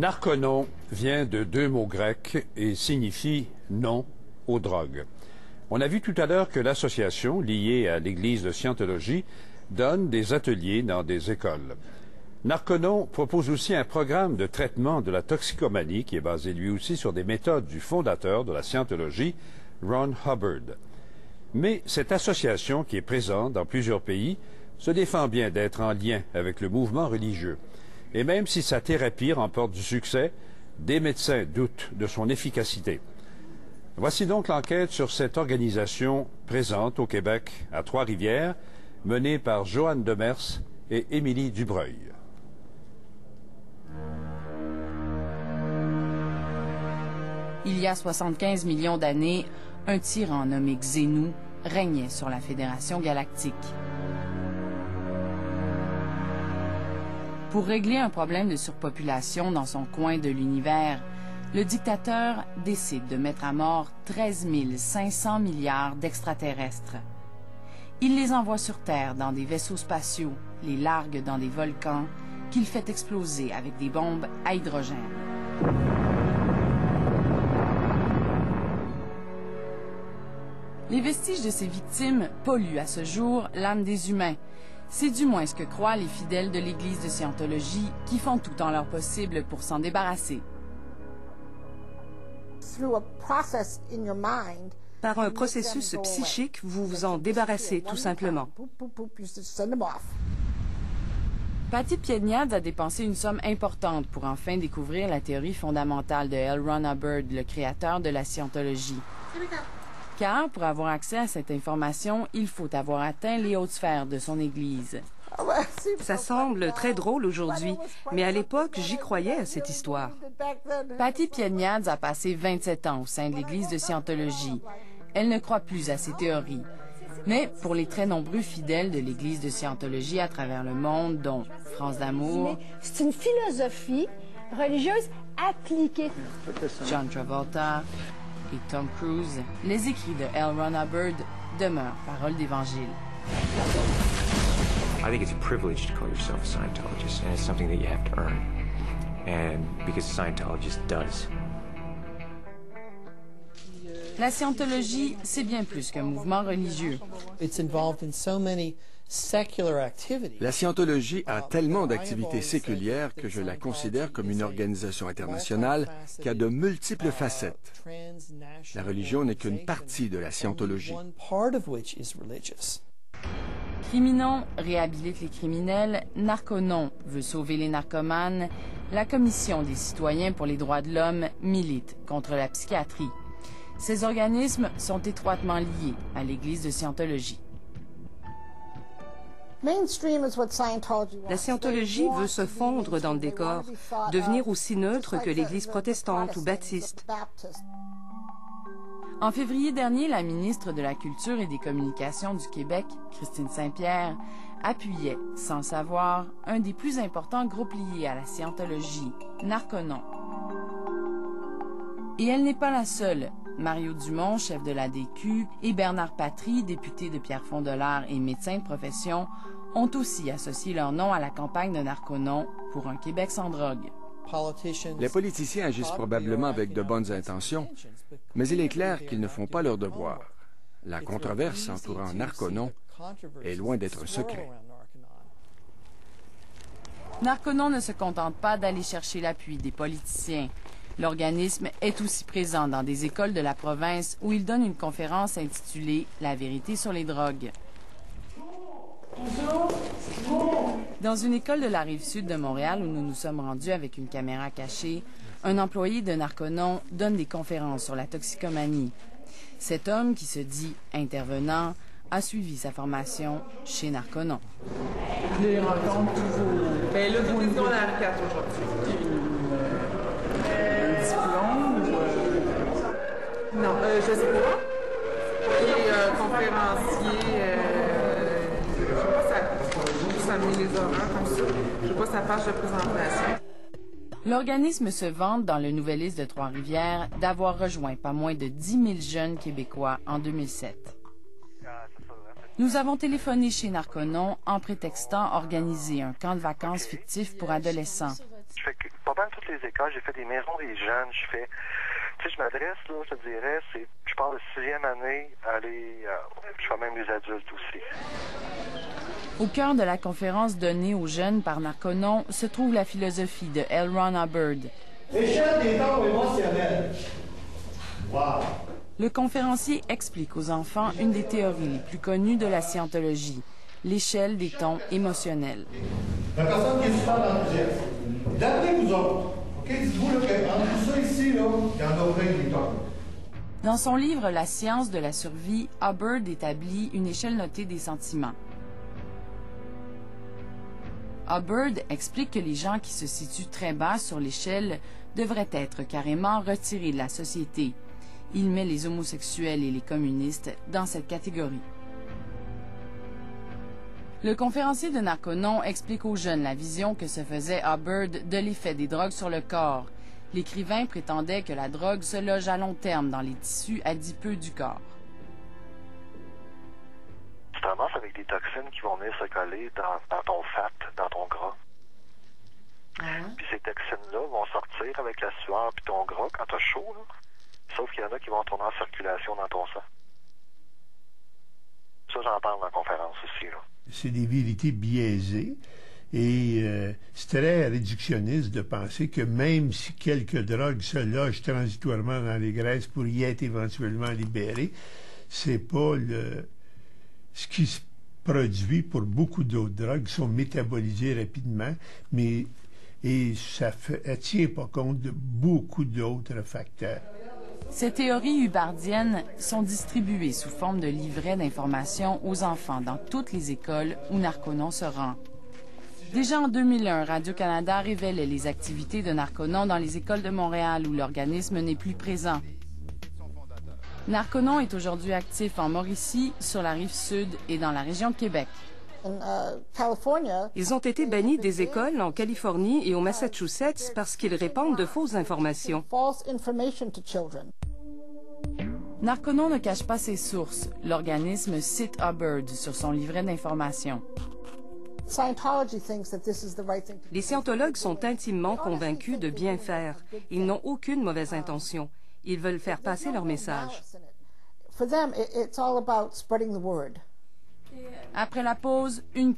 Narconon vient de deux mots grecs et signifie non aux drogues. On a vu tout à l'heure que l'association liée à l'Église de Scientologie donne des ateliers dans des écoles. Narconon propose aussi un programme de traitement de la toxicomanie qui est basé lui aussi sur des méthodes du fondateur de la Scientologie, Ron Hubbard. Mais cette association, qui est présente dans plusieurs pays, se défend bien d'être en lien avec le mouvement religieux. Et même si sa thérapie remporte du succès, des médecins doutent de son efficacité. Voici donc l'enquête sur cette organisation présente au Québec, à Trois-Rivières, menée par Joanne Demers et Émilie Dubreuil. Il y a 75 millions d'années, un tyran nommé Xenu régnait sur la Fédération galactique. Pour régler un problème de surpopulation dans son coin de l'univers, le dictateur décide de mettre à mort 13 500 milliards d'extraterrestres. Il les envoie sur Terre dans des vaisseaux spatiaux, les largue dans des volcans, qu'il fait exploser avec des bombes à hydrogène. Les vestiges de ces victimes polluent à ce jour l'âme des humains. C'est du moins ce que croient les fidèles de l'Église de Scientologie qui font tout en leur possible pour s'en débarrasser. Par un processus psychique, vous vous en débarrassez tout simplement. Patty Piedniad a dépensé une somme importante pour enfin découvrir la théorie fondamentale de L. Ron Hubbard, le créateur de la Scientologie. Car pour avoir accès à cette information, il faut avoir atteint les hautes sphères de son Église. Ça semble très drôle aujourd'hui, mais à l'époque, j'y croyais à cette histoire. Patty Piedniad a passé 27 ans au sein de l'Église de Scientologie. Elle ne croit plus à ces théories. Mais pour les très nombreux fidèles de l'Église de Scientologie à travers le monde, dont France d'Amour, c'est une philosophie religieuse appliquée. John Travolta et Tom Cruise, les écrits de L. Ron Hubbard demeurent paroles d'Évangile. I think it's a privilege to call yourself a Scientologist, and it's something that you have to earn. And because a Scientologist does. La Scientologie, c'est bien plus qu'un mouvement religieux. La Scientologie a tellement d'activités séculières que je la considère comme une organisation internationale qui a de multiples facettes. La religion n'est qu'une partie de la Scientologie. Criminon réhabilite les criminels, Narconon veut sauver les narcomanes, la Commission des citoyens pour les droits de l'homme milite contre la psychiatrie. Ces organismes sont étroitement liés à l'Église de Scientologie. La Scientologie veut se fondre dans le décor, devenir aussi neutre que l'Église protestante ou baptiste. En février dernier, la ministre de la Culture et des Communications du Québec, Christine Saint-Pierre, appuyait, sans le savoir, un des plus importants groupes liés à la Scientologie, Narconon. Et elle n'est pas la seule. Mario Dumont, chef de l'ADQ, et Bernard Patry, député de Pierrefonds-Dollard et médecin de profession, ont aussi associé leur nom à la campagne de Narconon pour un Québec sans drogue. Les politiciens agissent probablement avec de bonnes intentions, mais il est clair qu'ils ne font pas leur devoir. La controverse entourant Narconon est loin d'être un secret. Narconon ne se contente pas d'aller chercher l'appui des politiciens. L'organisme est aussi présent dans des écoles de la province où il donne une conférence intitulée « La vérité sur les drogues ». Dans une école de la Rive-Sud de Montréal où nous nous sommes rendus avec une caméra cachée, un employé de Narconon donne des conférences sur la toxicomanie. Cet homme, qui se dit intervenant, a suivi sa formation chez Narconon. Je les rencontre toujours. Ben là, vous êtes dans la R4 aujourd'hui. Non, je sais pas. Il est conférencier, je sais pas, ça met les horaires comme ça. Je sais pas sa page de présentation. L'organisme se vante dans le Nouvelliste de Trois-Rivières d'avoir rejoint pas moins de 10 000 jeunes Québécois en 2007. Nous avons téléphoné chez Narconon en prétextant organiser un camp de vacances fictif pour adolescents. pas mal toutes les écoles. J'ai fait des maisons des jeunes. Je m'adresse, là, je te dirais, je pars de 6e année, je fais même les adultes aussi. Au cœur de la conférence donnée aux jeunes par Narconon se trouve la philosophie de L. Ron Hubbard. L'échelle des tons émotionnels. Wow. Le conférencier explique aux enfants une des théories les plus connues de la scientologie, l'échelle des tons émotionnels. La personne qui est super enthousiaste, d'après vous autres, OK, dites-vous qu'entre tout ça ici, là, il y en a plein des tons. Dans son livre La science de la survie, Hubbard établit une échelle notée des sentiments. Hubbard explique que les gens qui se situent très bas sur l'échelle devraient être carrément retirés de la société. Il met les homosexuels et les communistes dans cette catégorie. Le conférencier de Narconon explique aux jeunes la vision que se faisait Hubbard de l'effet des drogues sur le corps. L'écrivain prétendait que la drogue se loge à long terme dans les tissus adipeux du corps. Tu te ramasses avec des toxines qui vont venir se coller dans ton fat, dans ton gras. Puis ces toxines-là vont sortir avec la sueur puis ton gras quand t'as chaud, là. Sauf qu'il y en a qui vont tourner en circulation dans ton sang. Ça, j'en parle dans la conférence aussi, là. C'est des vérités biaisées et c'est très réductionniste de penser que même si quelques drogues se logent transitoirement dans les graisses pour y être éventuellement libérées, c'est pas ce qui se produit pour beaucoup d'autres drogues qui sont métabolisées rapidement, et ça ne tient pas compte de beaucoup d'autres facteurs. Ces théories hubardiennes sont distribuées sous forme de livrets d'information aux enfants dans toutes les écoles où Narconon se rend. Déjà en 2001, Radio-Canada révélait les activités de Narconon dans les écoles de Montréal où l'organisme n'est plus présent. Narconon est aujourd'hui actif en Mauricie, sur la rive sud et dans la région de Québec. Ils ont été bannis des écoles en Californie et au Massachusetts parce qu'ils répandent de fausses informations. Narconon ne cache pas ses sources. L'organisme cite Hubbard sur son livret d'information. Les scientologues sont intimement convaincus de bien faire. Ils n'ont aucune mauvaise intention. Ils veulent faire passer leur message. Après la pause, une